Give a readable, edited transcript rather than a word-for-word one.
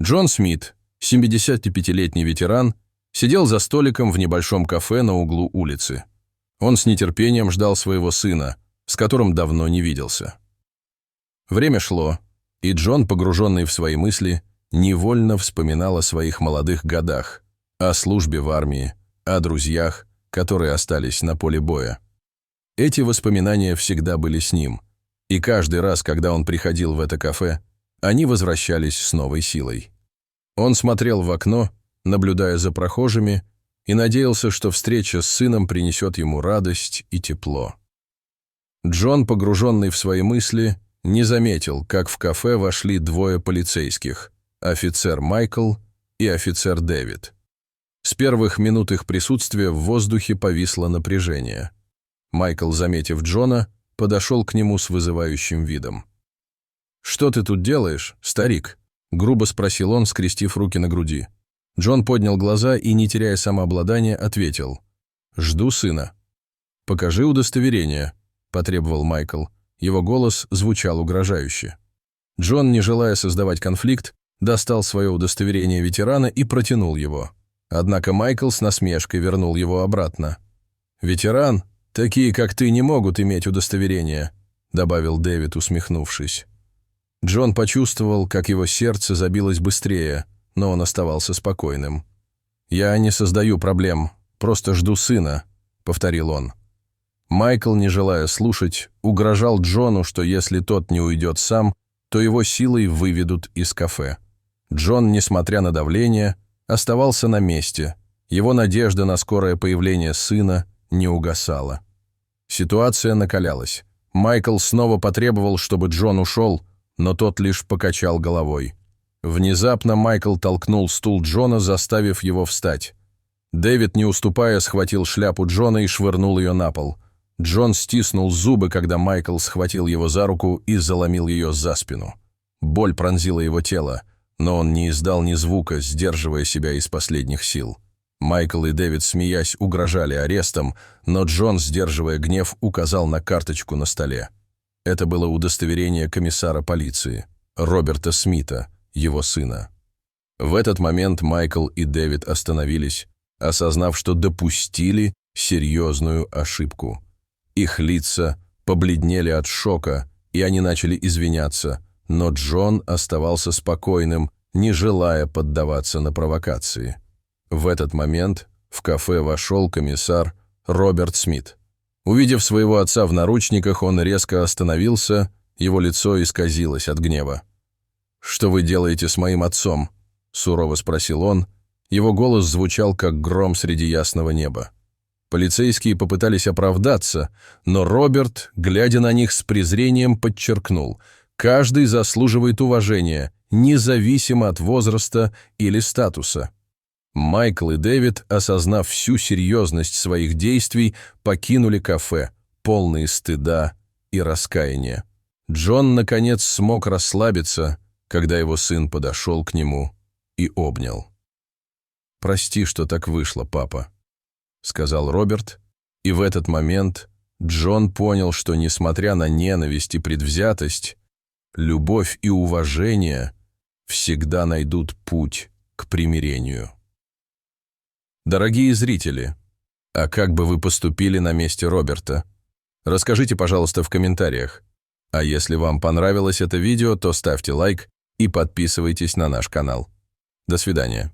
Джон Смит, 75-летний ветеран, сидел за столиком в небольшом кафе на углу улицы. Он с нетерпением ждал своего сына, с которым давно не виделся. Время шло, и Джон, погруженный в свои мысли, невольно вспоминал о своих молодых годах, о службе в армии, о друзьях, которые остались на поле боя. Эти воспоминания всегда были с ним, и каждый раз, когда он приходил в это кафе, они возвращались с новой силой. Он смотрел в окно, наблюдая за прохожими, и надеялся, что встреча с сыном принесет ему радость и тепло. Джон, погруженный в свои мысли, не заметил, как в кафе вошли двое полицейских – офицер Майкл и офицер Дэвид. С первых минут их присутствия в воздухе повисло напряжение. Майкл, заметив Джона, подошел к нему с вызывающим видом. «Что ты тут делаешь, старик?» – грубо спросил он, скрестив руки на груди. Джон поднял глаза и, не теряя самообладания, ответил: «Жду сына». «Покажи удостоверение», – потребовал Майкл. Его голос звучал угрожающе. Джон, не желая создавать конфликт, достал свое удостоверение ветерана и протянул его. Однако Майкл с насмешкой вернул его обратно. «Ветеран, такие, как ты, не могут иметь удостоверение», – добавил Дэвид, усмехнувшись. Джон почувствовал, как его сердце забилось быстрее, но он оставался спокойным. «Я не создаю проблем, просто жду сына», — повторил он. Майкл, не желая слушать, угрожал Джону, что если тот не уйдет сам, то его силой выведут из кафе. Джон, несмотря на давление, оставался на месте. Его надежда на скорое появление сына не угасала. Ситуация накалялась. Майкл снова потребовал, чтобы Джон ушел, но тот лишь покачал головой. Внезапно Майкл толкнул стул Джона, заставив его встать. Дэвид, не уступая, схватил шляпу Джона и швырнул ее на пол. Джон стиснул зубы, когда Майкл схватил его за руку и заломил ее за спину. Боль пронзила его тело, но он не издал ни звука, сдерживая себя из последних сил. Майкл и Дэвид, смеясь, угрожали арестом, но Джон, сдерживая гнев, указал на карточку на столе. Это было удостоверение комиссара полиции, Роберта Смита, его сына. В этот момент Майкл и Дэвид остановились, осознав, что допустили серьезную ошибку. Их лица побледнели от шока, и они начали извиняться, но Джон оставался спокойным, не желая поддаваться на провокации. В этот момент в кафе вошел комиссар Роберт Смит. Увидев своего отца в наручниках, он резко остановился, его лицо исказилось от гнева. «Что вы делаете с моим отцом?» – сурово спросил он. Его голос звучал, как гром среди ясного неба. Полицейские попытались оправдаться, но Роберт, глядя на них с презрением, подчеркнул: «Каждый заслуживает уважения, независимо от возраста или статуса». Майкл и Дэвид, осознав всю серьезность своих действий, покинули кафе, полные стыда и раскаяния. Джон, наконец, смог расслабиться, когда его сын подошел к нему и обнял. «Прости, что так вышло, папа», — сказал Роберт, и в этот момент Джон понял, что, несмотря на ненависть и предвзятость, любовь и уважение всегда найдут путь к примирению. Дорогие зрители, а как бы вы поступили на месте Роберта? Расскажите, пожалуйста, в комментариях. А если вам понравилось это видео, то ставьте лайк и подписывайтесь на наш канал. До свидания.